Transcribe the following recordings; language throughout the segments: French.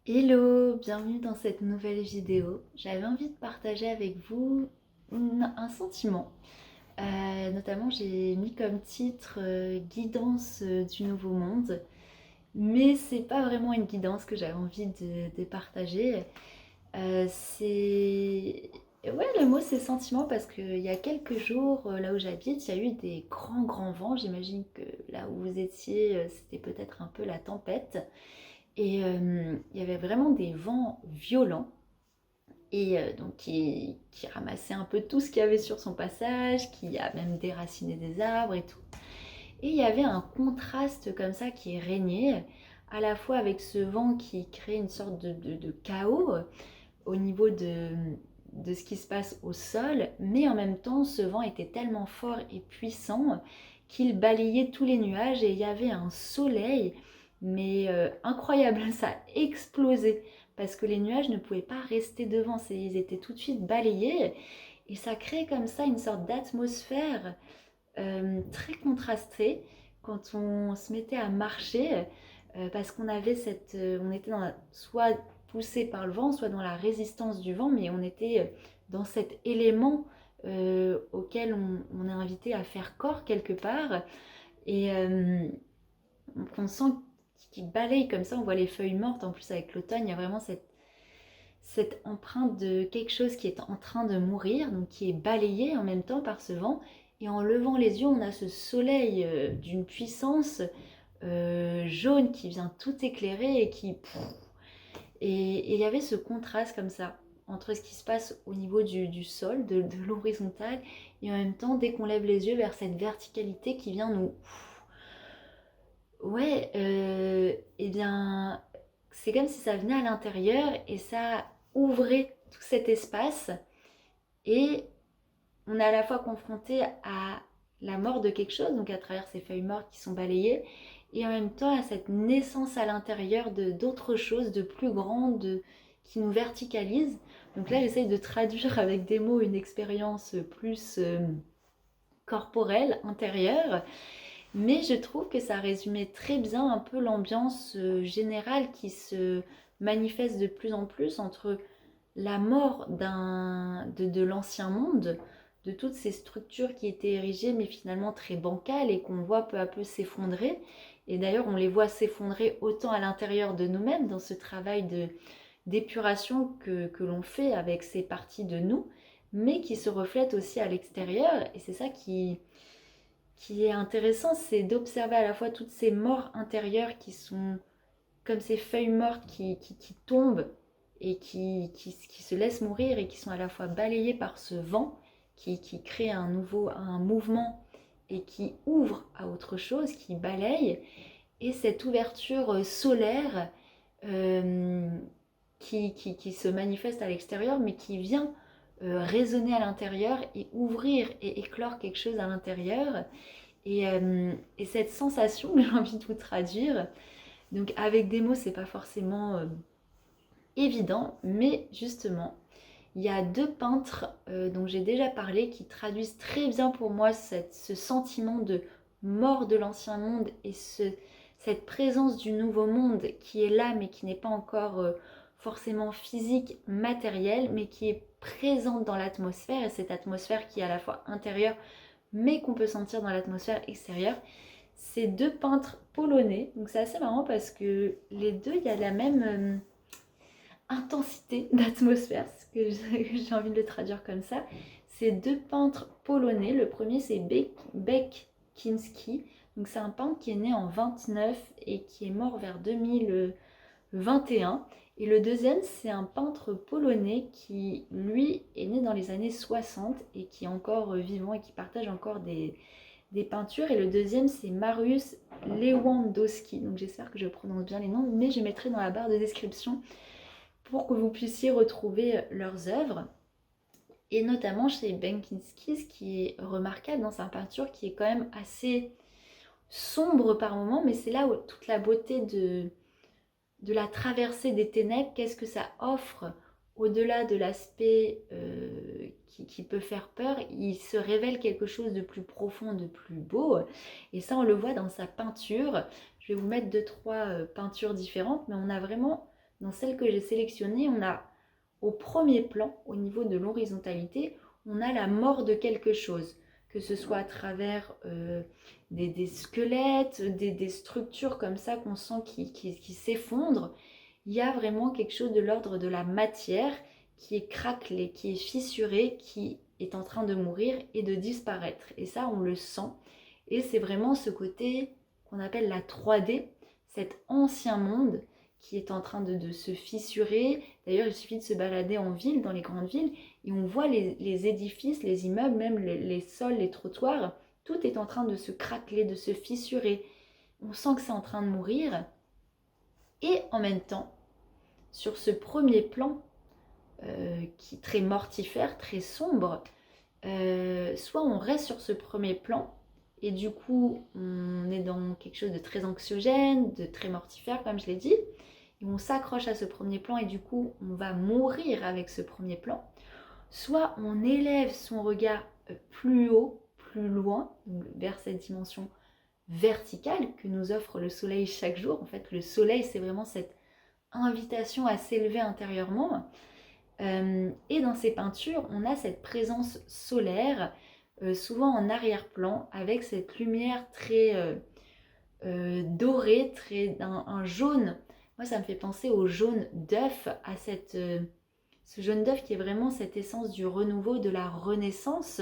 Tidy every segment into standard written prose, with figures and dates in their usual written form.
Hello, bienvenue dans cette nouvelle vidéo. J'avais envie de partager avec vous un sentiment. Notamment, j'ai mis comme titre Guidance du Nouveau Monde. Mais c'est pas vraiment une guidance que j'avais envie de partager. C'est. Ouais, le mot c'est sentiment parce qu'il y a quelques jours, là où j'habite, il y a eu des grands vents. J'imagine que là où vous étiez, c'était peut-être un peu la tempête. Et il y avait vraiment des vents violents et donc qui ramassait un peu tout ce qu'il y avait sur son passage, qui a même déraciné des arbres et tout. Et il y avait un contraste comme ça qui régnait, à la fois avec ce vent qui crée une sorte de chaos au niveau de ce qui se passe au sol, mais en même temps ce vent était tellement fort et puissant qu'il balayait tous les nuages et il y avait un soleil, mais incroyable, ça explosait parce que les nuages ne pouvaient pas rester devant, ils étaient tout de suite balayés et ça crée comme ça une sorte d'atmosphère très contrastée quand on se mettait à marcher parce qu'on avait on était soit poussé par le vent, soit dans la résistance du vent, mais on était dans cet élément auquel on est invité à faire corps quelque part et on sent qu'il balaye comme ça, on voit les feuilles mortes, en plus avec l'automne, il y a vraiment cette empreinte de quelque chose qui est en train de mourir, donc qui est balayé en même temps par ce vent. Et en levant les yeux, on a ce soleil d'une puissance jaune qui vient tout éclairer et qui... Et il y avait ce contraste comme ça entre ce qui se passe au niveau du sol, de l'horizontale, et en même temps, dès qu'on lève les yeux vers cette verticalité qui vient nous... Ouais, eh bien, c'est comme si ça venait à l'intérieur et ça ouvrait tout cet espace et on est à la fois confronté à la mort de quelque chose, donc à travers ces feuilles mortes qui sont balayées, et en même temps à cette naissance à l'intérieur de d'autres choses, de plus grandes, qui nous verticalisent. Donc là, j'essaye de traduire avec des mots une expérience plus corporelle, intérieure, mais je trouve que ça résumait très bien un peu l'ambiance générale qui se manifeste de plus en plus entre la mort de l'ancien monde, de toutes ces structures qui étaient érigées mais finalement très bancales et qu'on voit peu à peu s'effondrer. Et d'ailleurs, on les voit s'effondrer autant à l'intérieur de nous-mêmes dans ce travail d'épuration que l'on fait avec ces parties de nous, mais qui se reflète aussi à l'extérieur. Et c'est ça qui est intéressant, c'est d'observer à la fois toutes ces morts intérieures qui sont comme ces feuilles mortes qui tombent et qui se laissent mourir et qui sont à la fois balayées par ce vent qui crée un mouvement et qui ouvre à autre chose, qui balaye, et cette ouverture solaire euh, qui se manifeste à l'extérieur mais qui vient résonner à l'intérieur et ouvrir et éclore quelque chose à l'intérieur. Et cette sensation, j'ai envie de vous traduire, donc avec des mots, c'est pas forcément évident, mais justement, il y a deux peintres dont j'ai déjà parlé qui traduisent très bien pour moi ce sentiment de mort de l'ancien monde et cette présence du nouveau monde qui est là mais qui n'est pas encore forcément physique, matérielle, mais qui est présente dans l'atmosphère et cette atmosphère qui est à la fois intérieure mais qu'on peut sentir dans l'atmosphère extérieure. C'est deux peintres polonais, donc c'est assez marrant parce que les deux, il y a la même intensité d'atmosphère, que j'ai envie de le traduire comme ça. C'est deux peintres polonais. Le premier, c'est Beck Kinski. Donc c'est un peintre qui est né en 29 et qui est mort vers 2021. Et le deuxième, c'est un peintre polonais qui, lui, est né dans les années 60 et qui est encore vivant et qui partage encore des peintures. Et le deuxième, c'est Mariusz Lewandowski. Donc j'espère que je prononce bien les noms, mais je mettrai dans la barre de description pour que vous puissiez retrouver leurs œuvres. Et notamment chez Benkinski, ce qui est remarquable dans sa peinture, qui est quand même assez sombre par moments, mais c'est là où toute la beauté de la traversée des ténèbres, qu'est-ce que ça offre au-delà de l'aspect qui peut faire peur, il se révèle quelque chose de plus profond, de plus beau. Et ça, on le voit dans sa peinture. Je vais vous mettre deux, trois peintures différentes, mais on a vraiment dans celles que j'ai sélectionnées, on a au premier plan, au niveau de l'horizontalité, on a la mort de quelque chose, que ce soit à travers des squelettes, des structures comme ça qu'on sent qui s'effondrent. Il y a vraiment quelque chose de l'ordre de la matière qui est craquelée, qui est fissurée, qui est en train de mourir et de disparaître. Et ça, on le sent. Et c'est vraiment ce côté qu'on appelle la 3D, cet ancien monde qui est en train de se fissurer. D'ailleurs, il suffit de se balader en ville, dans les grandes villes, et on voit les édifices, les immeubles, même les sols, les trottoirs, tout est en train de se craqueler, de se fissurer. On sent que c'est en train de mourir. Et en même temps, sur ce premier plan, qui est très mortifère, très sombre, soit on reste sur ce premier plan, et du coup, on est dans quelque chose de très anxiogène, de très mortifère, comme je l'ai dit, et on s'accroche à ce premier plan, et du coup, on va mourir avec ce premier plan. Soit on élève son regard plus haut, plus loin, vers cette dimension verticale que nous offre le soleil chaque jour. En fait, le soleil, c'est vraiment cette invitation à s'élever intérieurement. Et dans ces peintures, on a cette présence solaire, souvent en arrière-plan, avec cette lumière très dorée, un jaune. Moi, ça me fait penser au jaune d'œuf, à ce jaune d'œuf qui est vraiment cette essence du renouveau, de la renaissance.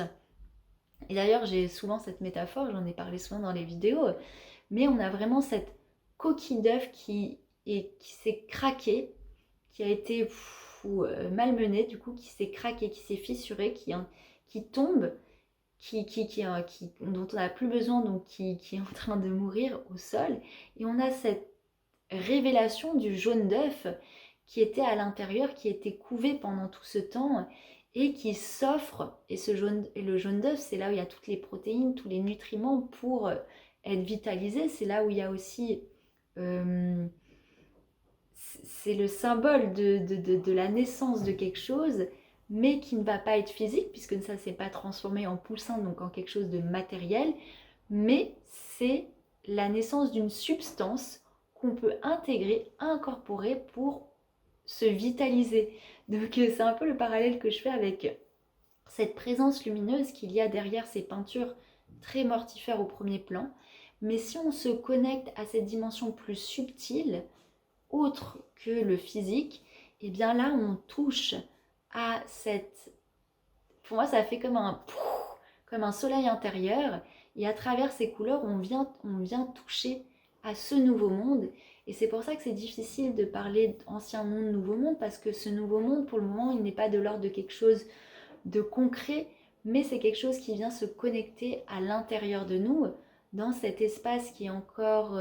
Et d'ailleurs, j'ai souvent cette métaphore, j'en ai parlé souvent dans les vidéos, mais on a vraiment cette coquille d'œuf qui s'est craquée, qui a été malmenée, du coup, qui s'est craquée, qui s'est fissurée, qui tombe, dont on n'a plus besoin, donc qui est en train de mourir au sol. Et on a cette révélation du jaune d'œuf qui était à l'intérieur, qui était couvé pendant tout ce temps et qui s'offre. Et le jaune d'œuf, c'est là où il y a toutes les protéines, tous les nutriments pour être vitalisé. C'est là où il y a aussi... c'est le symbole de la naissance de quelque chose, mais qui ne va pas être physique, puisque ça ne s'est pas transformé en poussin, donc en quelque chose de matériel, mais c'est la naissance d'une substance qu'on peut intégrer, incorporer pour se vitaliser. Donc c'est un peu le parallèle que je fais avec cette présence lumineuse qu'il y a derrière ces peintures très mortifères au premier plan. Mais si on se connecte à cette dimension plus subtile, autre que le physique, et bien là on touche à cette... Pour moi ça fait comme un soleil intérieur, et à travers ces couleurs on vient toucher à ce nouveau monde. Et c'est pour ça que c'est difficile de parler d'ancien monde, nouveau monde, parce que ce nouveau monde, pour le moment, il n'est pas de l'ordre de quelque chose de concret, mais c'est quelque chose qui vient se connecter à l'intérieur de nous, dans cet espace qui est encore...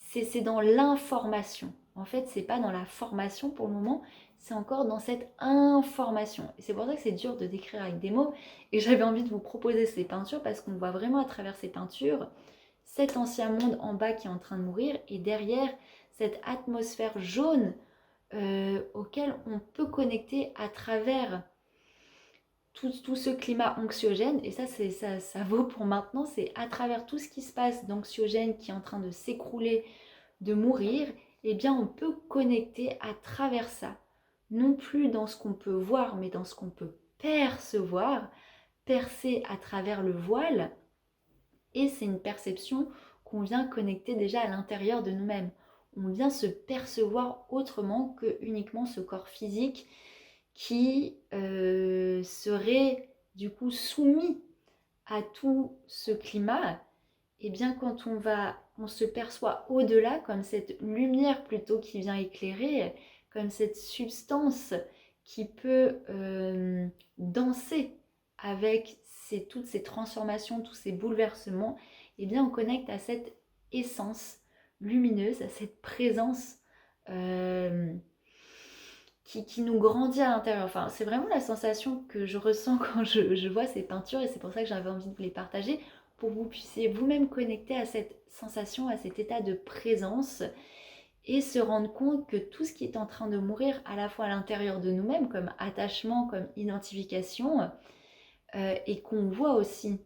c'est dans l'information. En fait, c'est pas dans la formation pour le moment, c'est encore dans cette information. Et c'est pour ça que c'est dur de décrire avec des mots. Et j'avais envie de vous proposer ces peintures parce qu'on voit vraiment à travers ces peintures cet ancien monde en bas qui est en train de mourir et derrière cette atmosphère jaune auquel on peut connecter à travers tout ce climat anxiogène. Et ça vaut pour maintenant, c'est à travers tout ce qui se passe d'anxiogène qui est en train de s'écrouler, de mourir, eh bien on peut connecter à travers ça. Non plus dans ce qu'on peut voir, mais dans ce qu'on peut percevoir, percer à travers le voile. Et c'est une perception qu'on vient connecter déjà à l'intérieur de nous-mêmes. On vient se percevoir autrement que uniquement ce corps physique qui serait du coup soumis à tout ce climat. Et bien quand on se perçoit au-delà, comme cette lumière plutôt qui vient éclairer, comme cette substance qui peut danser avec toutes ces transformations, tous ces bouleversements, et bien on connecte à cette essence lumineuse, à cette présence qui nous grandit à l'intérieur. Enfin, c'est vraiment la sensation que je ressens quand je vois ces peintures, et c'est pour ça que j'avais envie de vous les partager, pour que vous puissiez vous-même connecter à cette sensation, à cet état de présence, et se rendre compte que tout ce qui est en train de mourir, à la fois à l'intérieur de nous-mêmes, comme attachement, comme identification, et qu'on voit aussi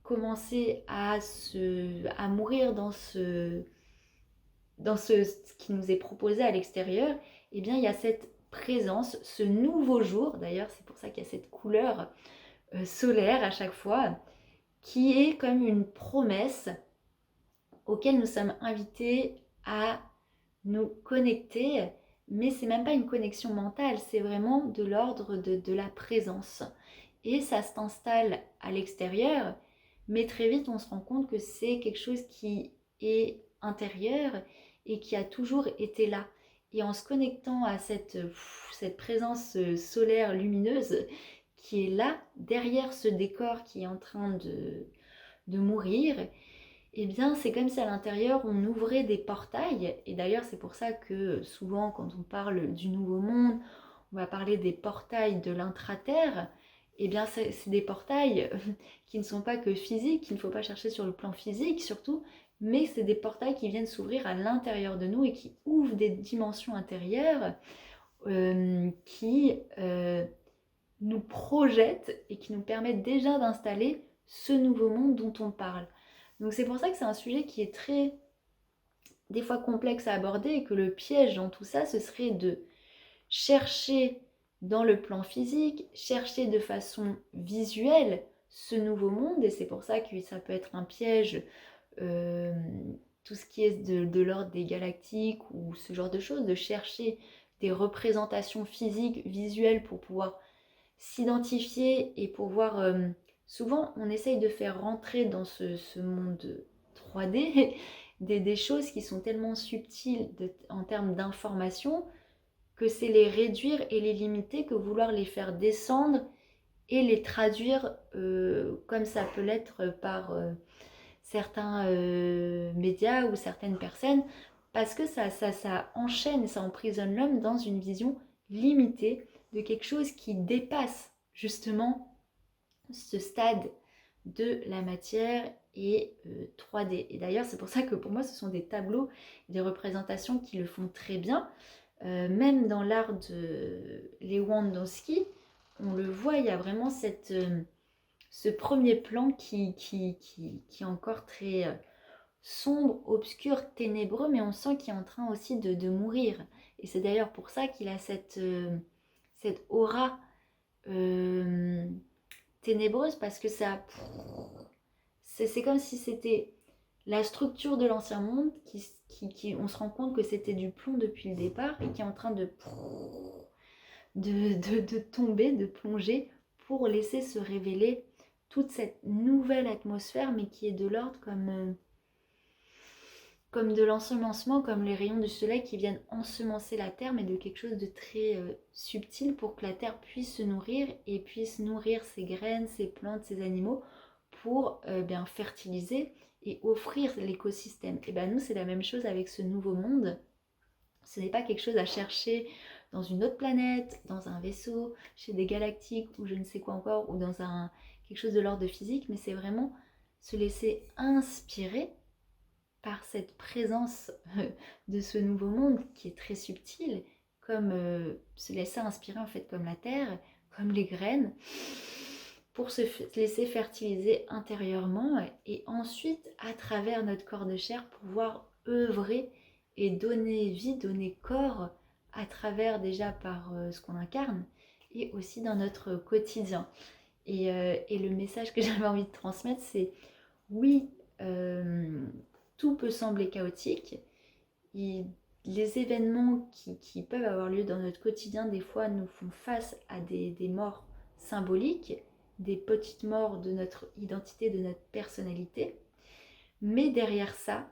commencer à mourir dans dans ce qui nous est proposé à l'extérieur, eh bien, il y a cette présence, ce nouveau jour, d'ailleurs, c'est pour ça qu'il y a cette couleur solaire à chaque fois, qui est comme une promesse auquel nous sommes invités à nous connecter, mais c'est même pas une connexion mentale, c'est vraiment de l'ordre de la présence. Et ça s'installe à l'extérieur, mais très vite on se rend compte que c'est quelque chose qui est intérieur et qui a toujours été là. Et en se connectant à cette présence solaire lumineuse qui est là, derrière ce décor qui est en train de mourir, eh bien, c'est comme si à l'intérieur, on ouvrait des portails. Et d'ailleurs, c'est pour ça que souvent, quand on parle du nouveau monde, on va parler des portails de l'intra-terre. Eh bien, c'est des portails qui ne sont pas que physiques, qu'il ne faut pas chercher sur le plan physique surtout, mais c'est des portails qui viennent s'ouvrir à l'intérieur de nous et qui ouvrent des dimensions intérieures qui nous projettent et qui nous permettent déjà d'installer ce nouveau monde dont on parle. Donc c'est pour ça que c'est un sujet qui est très, des fois complexe à aborder et que le piège dans tout ça, ce serait de chercher dans le plan physique, chercher de façon visuelle ce nouveau monde, et c'est pour ça que ça peut être un piège, tout ce qui est de l'ordre des galactiques ou ce genre de choses, de chercher des représentations physiques, visuelles pour pouvoir s'identifier et pouvoir... souvent, on essaye de faire rentrer dans ce monde 3D des choses qui sont tellement subtiles en termes d'information que c'est les réduire et les limiter que vouloir les faire descendre et les traduire comme ça peut l'être par certains médias ou certaines personnes, parce que ça enchaîne, ça emprisonne l'homme dans une vision limitée de quelque chose qui dépasse justement ce stade de la matière et 3D. Et d'ailleurs, c'est pour ça que pour moi, ce sont des tableaux, des représentations qui le font très bien. Même dans l'art de Lewandowski, on le voit, il y a vraiment ce premier plan qui est encore très sombre, obscur, ténébreux, mais on sent qu'il est en train aussi de mourir. Et c'est d'ailleurs pour ça qu'il a cette aura ténébreuse, parce que c'est comme si c'était la structure de l'ancien monde on se rend compte que c'était du plomb depuis le départ et qui est en train de tomber, de plonger pour laisser se révéler toute cette nouvelle atmosphère, mais qui est de l'ordre comme de l'ensemencement, comme les rayons du soleil qui viennent ensemencer la terre, mais de quelque chose de très subtil pour que la terre puisse se nourrir et puisse nourrir ses graines, ses plantes, ses animaux pour bien fertiliser et offrir l'écosystème. Et bien nous, c'est la même chose avec ce nouveau monde. Ce n'est pas quelque chose à chercher dans une autre planète, dans un vaisseau, chez des galactiques ou je ne sais quoi encore, ou dans quelque chose de l'ordre de physique, mais c'est vraiment se laisser inspirer par cette présence de ce nouveau monde qui est très subtil, comme se laisser inspirer en fait comme la terre, comme les graines, pour se laisser fertiliser intérieurement et ensuite à travers notre corps de chair pouvoir œuvrer et donner vie, donner corps à travers déjà par ce qu'on incarne et aussi dans notre quotidien. Et le message que j'avais envie de transmettre, c'est oui, tout peut sembler chaotique. Les événements qui peuvent avoir lieu dans notre quotidien, des fois, nous font face à des morts symboliques, des petites morts de notre identité, de notre personnalité. Mais derrière ça,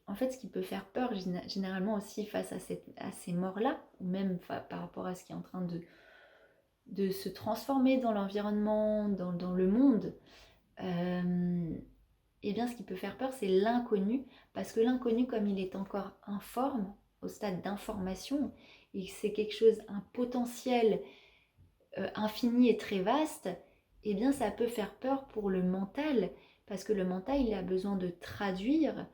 en fait, ce qui peut faire peur généralement aussi face à ces morts-là, ou même par rapport à ce qui est en train de se transformer dans l'environnement, dans le monde, eh bien, ce qui peut faire peur, c'est l'inconnu, parce que l'inconnu, comme il est encore informe, au stade d'information, et que c'est quelque chose, un potentiel infini et très vaste, eh bien, ça peut faire peur pour le mental, parce que le mental, il a besoin de traduire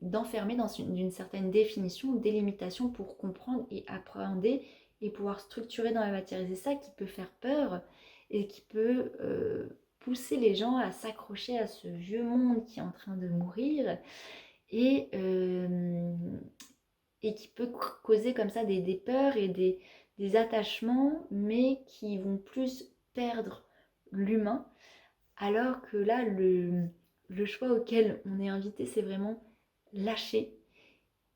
d'enfermer dans une certaine définition, délimitation pour comprendre et appréhender et pouvoir structurer dans la matière. Et c'est ça qui peut faire peur et qui peut pousser les gens à s'accrocher à ce vieux monde qui est en train de mourir et, et qui peut causer comme ça des peurs et des attachements, mais qui vont plus perdre l'humain, alors que là, le choix auquel on est invité, c'est vraiment lâcher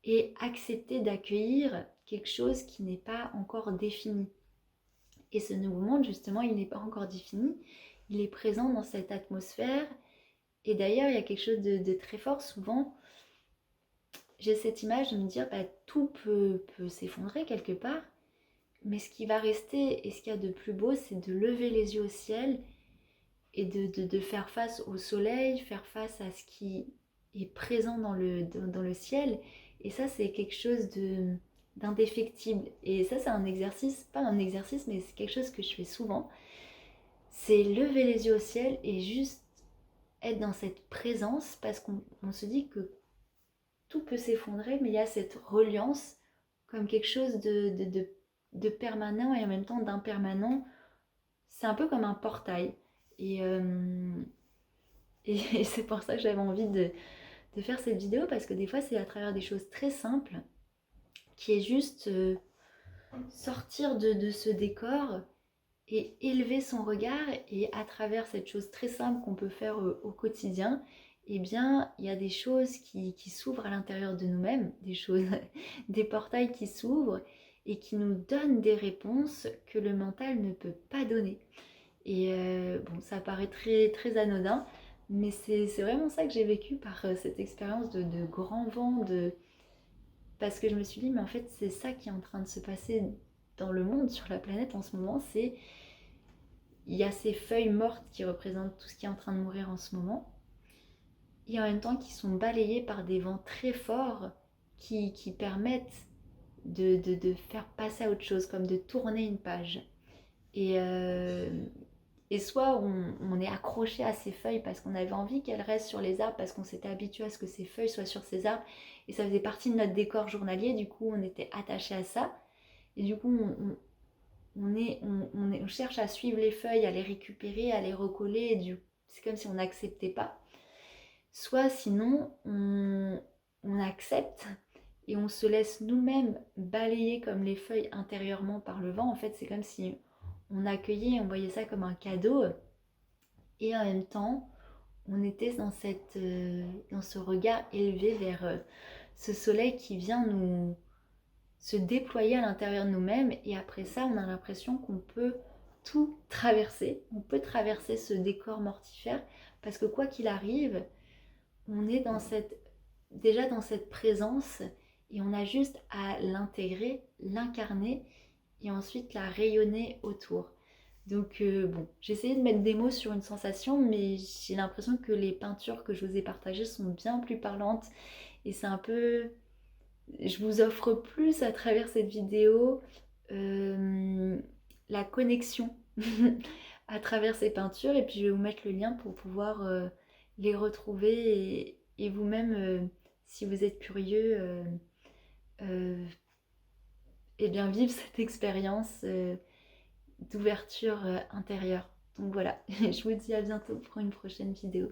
et accepter d'accueillir quelque chose qui n'est pas encore défini. Et ce nouveau monde, justement, il n'est pas encore défini, il est présent dans cette atmosphère. Et d'ailleurs, il y a quelque chose de très fort. Souvent, j'ai cette image de me dire, bah, tout peut s'effondrer quelque part, mais ce qui va rester et ce qu'il y a de plus beau, c'est de lever les yeux au ciel et de faire face au soleil, faire face à ce qui est présent dans le ciel. Et ça, c'est quelque chose d'indéfectible. Et ça, c'est un exercice, pas un exercice, mais c'est quelque chose que je fais souvent. C'est lever les yeux au ciel et juste être dans cette présence, parce qu'on se dit que tout peut s'effondrer, mais il y a cette reliance comme quelque chose de permanent et en même temps d'impermanent. C'est un peu comme un portail. Et, et c'est pour ça que j'avais envie de faire cette vidéo, parce que des fois c'est à travers des choses très simples, qui est juste sortir de ce décor et élever son regard, et à travers cette chose très simple qu'on peut faire au quotidien, eh bien il y a des choses qui s'ouvrent à l'intérieur de nous-mêmes, des choses, des portails qui s'ouvrent et qui nous donnent des réponses que le mental ne peut pas donner. Et bon, ça paraît très, très anodin, mais c'est vraiment ça que j'ai vécu par cette expérience de grand vent, parce que je me suis dit, mais en fait, c'est ça qui est en train de se passer dans le monde, sur la planète en ce moment. C'est, il y a ces feuilles mortes qui représentent tout ce qui est en train de mourir en ce moment, et en même temps qui sont balayées par des vents très forts qui permettent de faire passer à autre chose, comme de tourner une page. Et, et soit on est accroché à ces feuilles parce qu'on avait envie qu'elles restent sur les arbres, parce qu'on s'était habitué à ce que ces feuilles soient sur ces arbres, et ça faisait partie de notre décor journalier, du coup on était attaché à ça, et du coup on cherche à suivre les feuilles, à les récupérer, à les recoller, et c'est comme si on n'acceptait pas. Soit sinon on accepte et on se laisse nous-mêmes balayer comme les feuilles intérieurement par le vent. En fait, c'est comme si on accueillait, on voyait ça comme un cadeau, et en même temps on était dans ce regard élevé vers ce soleil qui vient nous se déployer à l'intérieur de nous-mêmes. Et après ça, on a l'impression qu'on peut tout traverser, on peut traverser ce décor mortifère, parce que quoi qu'il arrive, on est déjà dans cette présence, et on a juste à l'intégrer, l'incarner, et ensuite la rayonner autour. Donc bon, j'ai essayé de mettre des mots sur une sensation, mais j'ai l'impression que les peintures que je vous ai partagées sont bien plus parlantes, et c'est un peu... Je vous offre plus à travers cette vidéo la connexion à travers ces peintures, et puis je vais vous mettre le lien pour pouvoir les retrouver, et vous-même, si vous êtes curieux, et bien vivre cette expérience d'ouverture intérieure. Donc voilà, je vous dis à bientôt pour une prochaine vidéo.